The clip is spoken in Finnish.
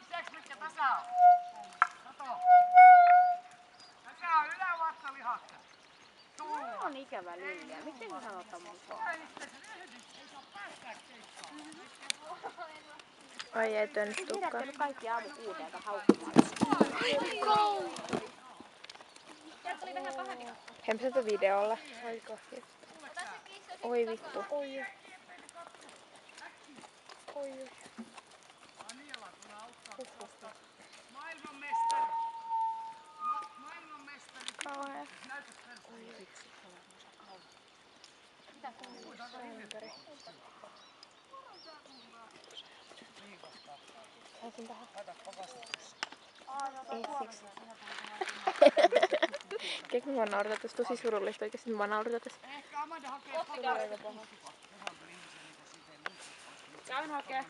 Tiedätkö mitkä tässä on? Kato. Tässä on ylävatsalihatta. Tämä on ikävä Lilja. Miten sä sanot tommoista? Ai ei tönstukka. Herättänyt kaikki aamu 6 haukkumaan. Hemsätä videolla. Oi kohti. Oi vittu. Oi. Oi. Maailmanmestari. Maailmanmestari. Kauhea. Saisin tähän. Ei siksi. Tiedätkö mua nauratas tosi surullista oikeesti mua nauratas. Ehkä Amanda hakee Käyn hakee.